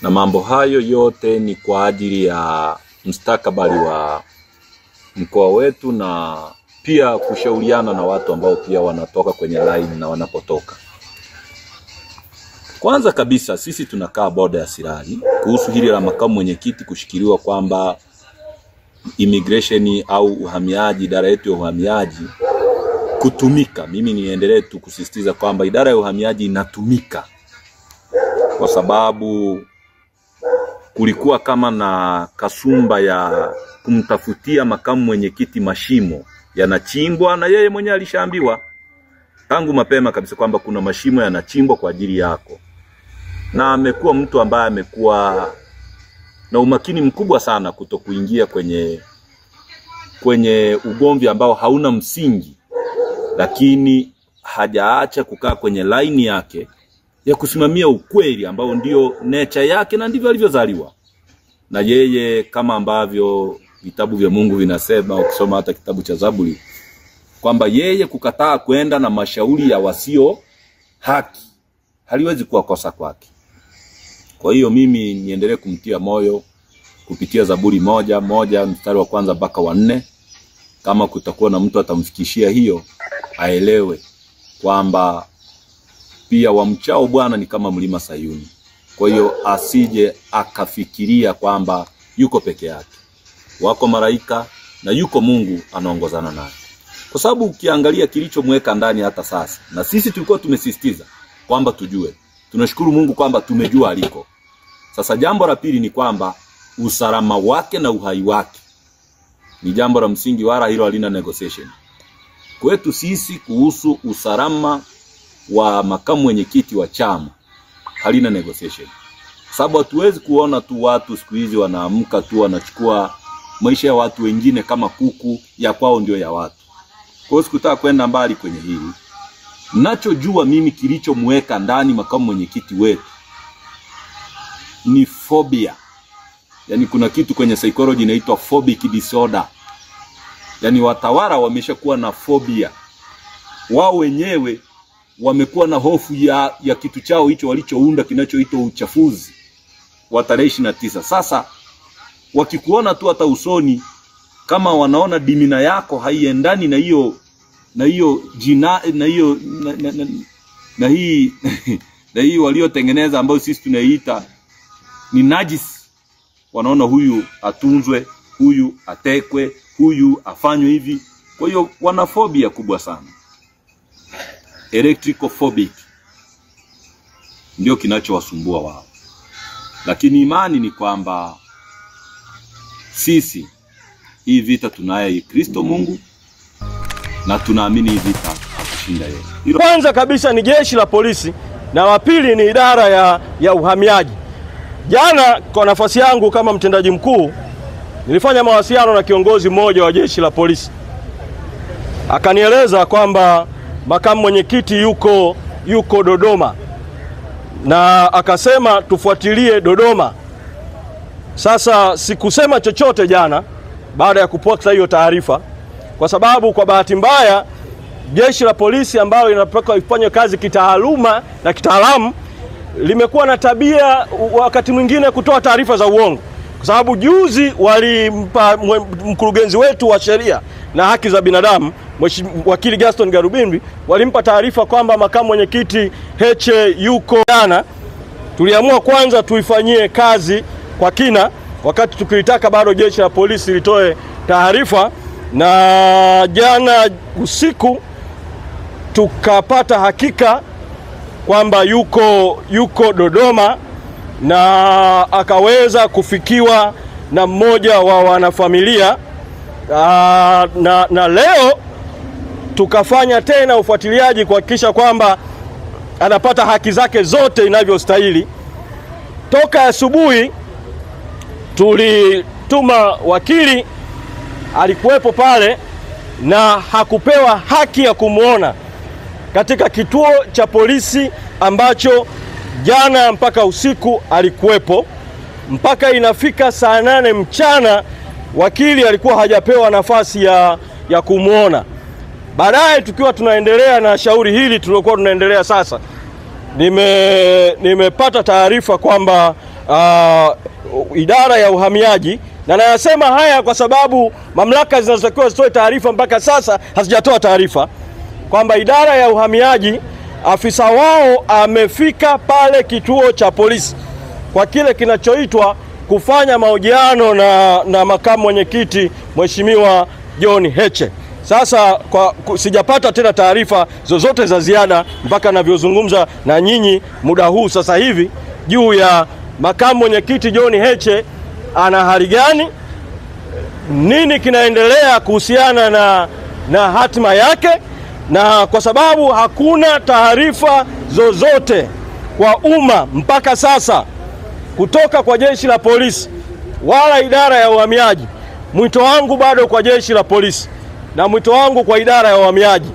na mambo hayo yote ni kwa ajili ya mustakabali wa mkoa wetu, na pia kushauriana na watu ambao pia wanatoka kwenye line na wanapotoka. Kwanza kabisa sisi tunakaa boda ya Sirari kuhusu hili la makamu mwenyekiti kushikiliwa kwamba immigration au uhamiaji, idara yetu ya uhamiaji kutumika. Mimi niendelee tu kusisitiza kwamba idara ya uhamiaji inatumika, kwa sababu kulikuwa kama na kasumba ya kumtafutia makamu mwenyekiti mashimo yanachimbwa, na yeye mwenyewe alishaambiwa tangu mapema kabisa kwamba kuna mashimo yanachimbwa kwa ajili yako. Na amekuwa mtu ambaye amekuwa na umakini mkubwa sana kutokuingia kwenye ugomvi ambao hauna msingi, lakini hajaacha kukaa kwenye line yake ya kusimamia ukweli ambao ndio nature yake na ndivyo alivyozaliwa. Na yeye kama ambavyo vitabu vya Mungu vinasema, ukisoma hata kitabu cha Zaburi, kwamba yeye kukataa kwenda na mashauri ya wasio haki haliwezi kuwa kosa kwake. Kwa hiyo mimi niendelee kumtia moyo kupitia Zaburi 1:1 mstari wa 1 mpaka wa 4. Kama kutakuwa na mtu atamfikishia hiyo, aelewe kwamba pia wamchao Bwana ni kama mlima Sayuni. Kwa hiyo asije akafikiria kwamba yuko peke yake. Wako malaika na yuko Mungu anaongozana naye. Kwa sababu ukiangalia kilichomweka ndani hata sasa, na sisi tulikuwa tumesisitiza kwamba tujue. Tunashukuru Mungu kwamba tumejua aliko. Sasa jambo la pili ni kwamba usalama wake na uhai wake ni jambo la msingi, wala hilo halina negotiation. Kwetu sisi kuhusu usalama wa makamu mwenyekiti wa chama halina negotiation. Sababu hatuwezi kuona tu watu siku hizi wanaamka tu wanachukua maisha ya watu wengine kama kuku, ya kwao ndio ya watu. Kwa hiyo sikutaka kwenda mbali kwenye hili. Ninachojua mimi kilichomweka ndani makamu mwenyekiti wetu ni phobia. Yaani kuna kitu kwenye psychology inaitwa phobic disorder. Yaani watawala wameshakuwa na phobia. Wao wenyewe wamekuwa na hofu ya kitu chao hicho walichounda kinachoitwa uchafuzi wa tarehe 29. Sasa wakikuona tu hata usoni, kama wanaona dimina yako haiendani na hiyo jina na hii waliotengeneza ambayo sisi tunaiita ni najis, wanaona huyu atunzwe, huyu atekwe, huyu afanywe hivi. Kwa hiyo wana phobia kubwa sana. Electrophobic ndio kinachowasumbua wao. Lakini imani ni kwamba sisi hii vita tunaye Kristo Mungu, na tunaamini hii vita atashinda yeye. Kwanza kabisa ni jeshi la polisi, na wa pili ni idara ya uhamiaji. Jana kwa nafasi yangu kama mtendaji mkuu nilifanya mawasiliano na kiongozi mmoja wa jeshi la polisi. Akanieleza kwamba makamu mwenyekiti yuko Dodoma, na akasema tufuatilie Dodoma. Sasa sikusema chochote jana baada ya kupata hiyo taarifa, kwa sababu kwa bahati mbaya jeshi la polisi ambalo linapaswa kufanya kazi kitaaluma na kitaalamu limekuwa na tabia wakati mwingine kutoa taarifa za uongo. Kwa sababu juzi walimpa mkurugenzi wetu wa sheria na haki za binadamu, wakili Gaston Garubimbi, walimpa taarifa kwamba makamu mwenyekiti Heche yuko jana. Tuliamua kwanza tuifanyie kazi kwa kina, wakati tukilitaka bado jeshi la polisi litoe taarifa, na jana usiku tukapata hakika kwamba yuko Dodoma, na akaweza kufikiwa na mmoja wa wanafamilia. Na leo tukafanya tena ufuatiliaji kuhakikisha kwamba anapata haki zake zote inavyostahili. Toka asubuhi tulituma wakili, alikuwepo pale na hakupewa haki ya kumuona katika kituo cha polisi ambacho jana mpaka usiku alikuwepo. Mpaka inafika saa 8 mchana wakili alikuwa hajapewa nafasi ya kumuona. Baadaye tukiwa tunaendelea na shauri hili tulilokuwa tunaendelea sasa, nimepata taarifa kwamba idara ya uhamiaji, na nayasema haya kwa sababu mamlaka zinazotakiwa zitoe taarifa mpaka sasa hazijatoa taarifa, kwamba idara ya uhamiaji afisa wao amefika pale kituo cha polisi kwa kile kinachoitwa kufanya mahojiano na makamu mwenyekiti Mheshimiwa John Heche. Sasa sijapata tena taarifa zozote za ziada mpaka ninavyozungumza na nyinyi muda huu sasa hivi juu ya makamu mwenyekiti John Heche ana hali gani, nini kinaendelea kuhusiana na hatima yake, na kwa sababu hakuna taarifa zozote kwa umma mpaka sasa kutoka kwa jeshi la polisi wala idara ya uhamiaji, mwito wangu bado kwa jeshi la polisi na mwito wangu kwa idara ya uhamiaji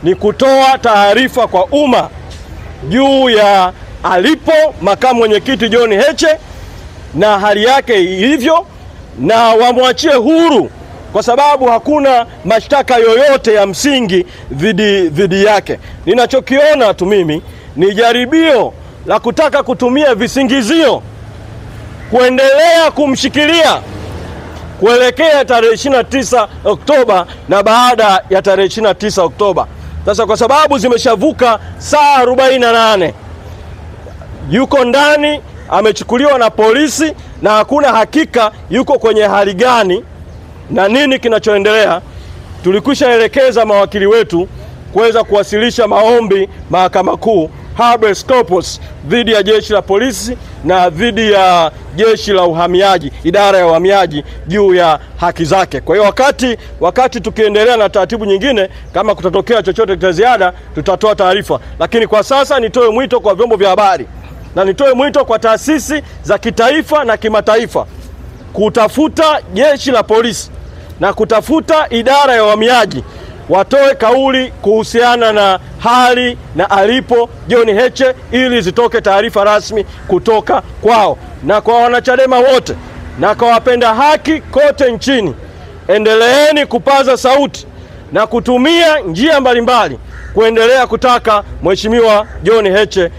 ni kutoa taarifa kwa umma juu ya alipo makamu mwenyekiti John Heche na hali yake ilivyo, na wamwachie huru kwa sababu hakuna mashtaka yoyote ya msingi dhidi yake. Ninachokiona tu mimi ni jaribio la kutaka kutumia visingizio kuendelea kumshikilia kuelekea tarehe 29 Oktoba na baada ya tarehe 29 Oktoba. Sasa kwa sababu zimeshavuka saa 48, yuko ndani, amechukuliwa na polisi na hakuna hakika yuko kwenye hali gani na nini kinachoendelea, tulikwishaelekeza mawakili wetu kuweza kuwasilisha maombi Mahakama Kuu habeas corpus dhidi ya jeshi la polisi na dhidi ya jeshi la uhamiaji, idara ya uhamiaji juu ya haki zake. Kwa hiyo wakati tukiendelea na taratibu nyingine, kama kutatokea chochote cha ziada tutatoa taarifa, lakini kwa sasa nitoe mwito kwa vyombo vya habari na nitoe mwito kwa taasisi za kitaifa na kimataifa kutafuta jeshi la polisi na kutafuta idara ya uhamiaji watoe kauli kuhusiana na hali na alipo John Heche ili zitoke taarifa rasmi kutoka kwao. Na kwa wanachadema wote na kwa wapenda haki kote nchini, endeleeni kupaza sauti na kutumia njia mbalimbali kuendelea kutaka Mheshimiwa John Heche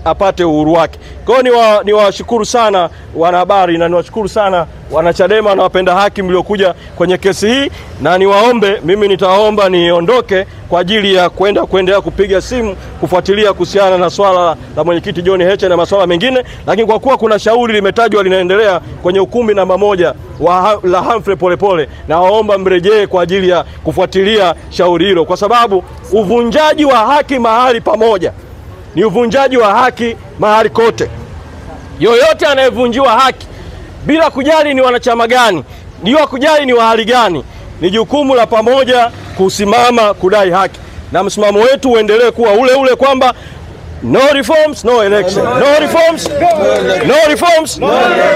apate uhuru wake. Kwa hiyo niwashukuru sana wanahabari na niwashukuru sana wanachadema na wapenda haki mliokuja kwenye kesi hii, na niwaombe, mimi nitaomba niondoke kwa ajili ya kuendelea kupiga simu kufuatilia kuhusiana na swala la mwenyekiti John Heche na masuala mengine, lakini kwa kuwa kuna shauri limetajwa linaendelea kwenye ukumbi namba 1 la Humphrey Polepole, na waomba mrejee kwa ajili ya kufuatilia shauri hilo, kwa sababu uvunjaji wa haki mahali pamoja ni uvunjaji wa haki mahali kote. Yoyote anayevunjiwa haki bila kujali ni wanachama gani, bila kujali ni wa hali gani, ni jukumu la pamoja kusimama kudai haki, na msimamo wetu uendelee kuwa ule kwamba no reforms no election, no reforms no reforms no election.